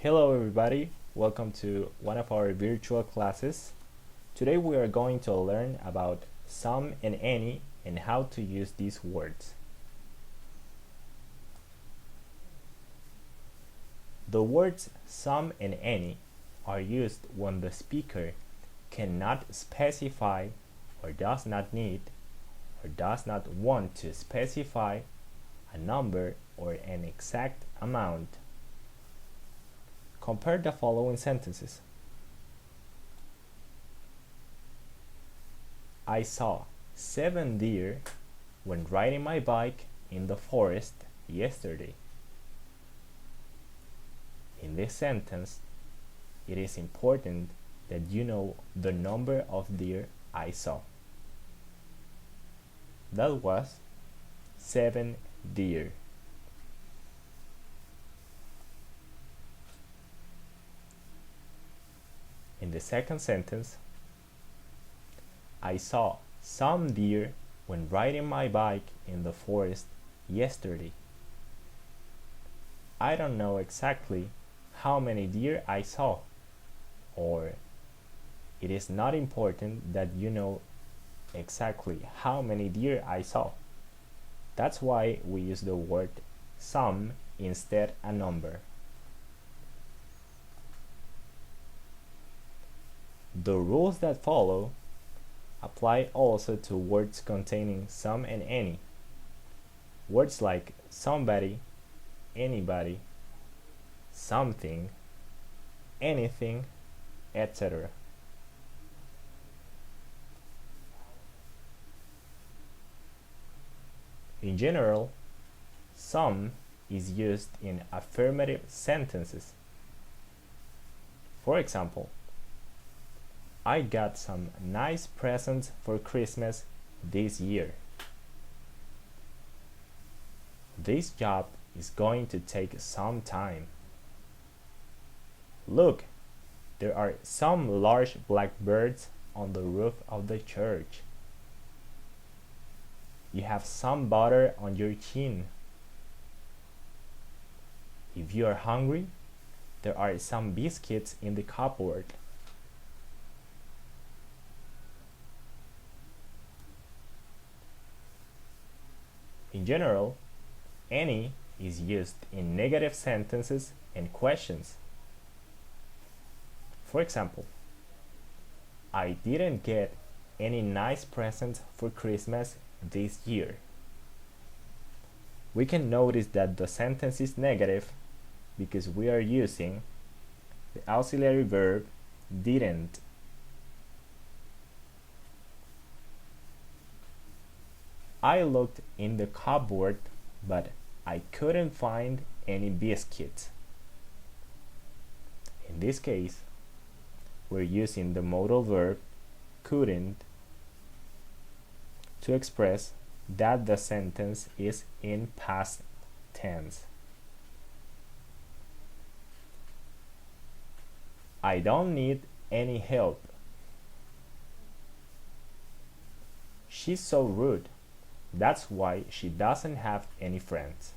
Hello everybody, welcome to one of our virtual classes. Today we are going to learn about some and any and how to use these words. The words some and any are used when the speaker cannot specify or does not need or does not want to specify a number or an exact amount. Compare the following sentences. I saw 7 deer when riding my bike in the forest yesterday. In this sentence, it is important that you know the number of deer I saw. That was 7 deer. In the second sentence, I saw some deer when riding my bike in the forest yesterday. I don't know exactly how many deer I saw, or it is not important that you know exactly how many deer I saw. That's why we use the word some instead a number. The rules that follow apply also to words containing some and any. Words like somebody, anybody, something, anything, etc. In general, some is used in affirmative sentences. For example, I got some nice presents for Christmas this year. This job is going to take some time. Look, there are some large black birds on the roof of the church. You have some butter on your chin. If you are hungry, there are some biscuits in the cupboard. In general, any is used in negative sentences and questions. For example, I didn't get any nice presents for Christmas this year. We can notice that the sentence is negative because we are using the auxiliary verb didn't. I looked in the cupboard, but I couldn't find any biscuits. In this case, we're using the modal verb couldn't to express that the sentence is in past tense. I don't need any help. She's so rude. That's why she doesn't have any friends.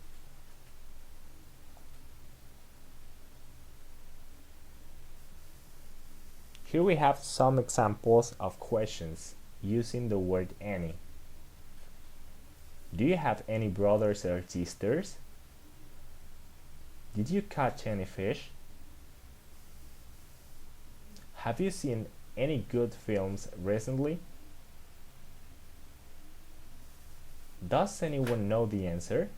Here we have some examples of questions using the word any. Do you have any brothers or sisters? Did you catch any fish? Have you seen any good films recently? Does anyone know the answer?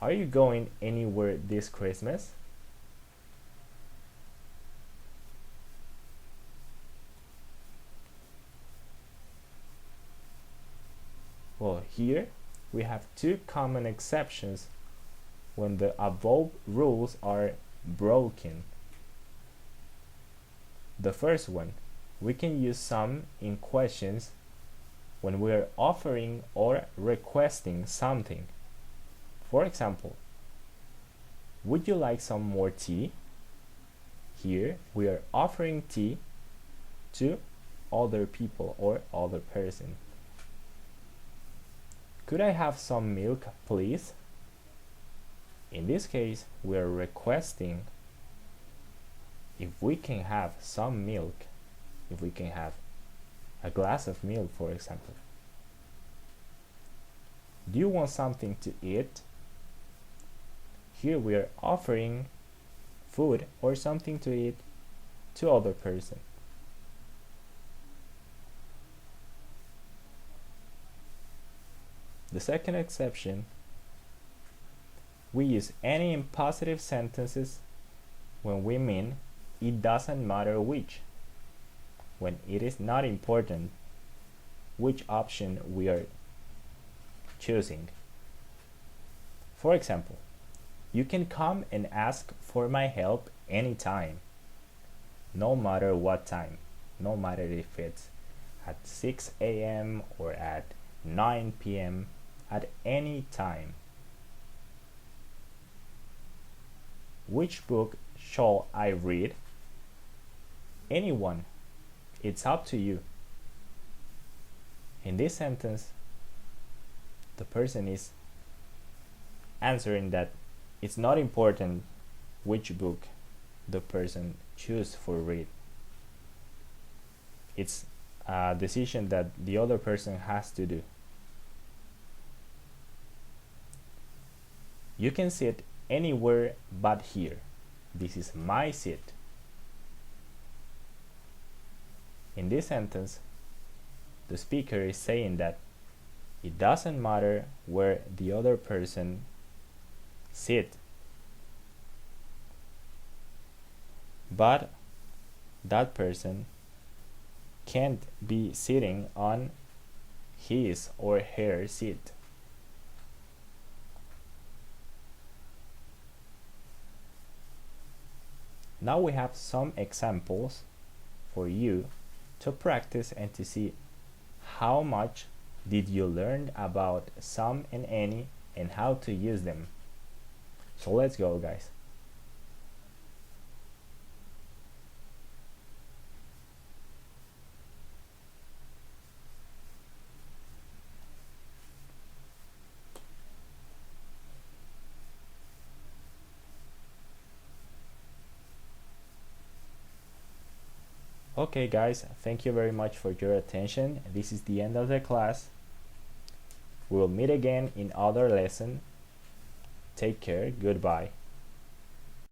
Are you going anywhere this Christmas? Well, here we have two common exceptions when the above rules are broken. The first one, we can use some in questions when we are offering or requesting something. For example, would you like some more tea? Here we are offering tea to other people or other person. Could I have some milk, please? In this case, we are requesting if we can have some milk, if we can have a glass of milk, for example. Do you want something to eat? Here we are offering food or something to eat to other person. The second exception, we use any impositive sentences when we mean it doesn't matter which, when it is not important which option we are choosing. For example, you can come and ask for my help anytime, no matter what time, no matter if it's at 6 a.m. or at 9 p.m., at any time. Which book shall I read? Anyone. It's up to you. In this sentence, the person is answering that it's not important which book the person chooses for read. It's a decision that the other person has to do. You can sit anywhere but here. This is my seat. In this sentence, the speaker is saying that it doesn't matter where the other person sits, but that person can't be sitting on his or her seat. Now we have some examples for you to practice and to see how much did you learn about some and any and how to use them. So let's go, guys. Okay guys, thank you very much for your attention. This is the end of the class. We will meet again in other lesson. Take care. Goodbye.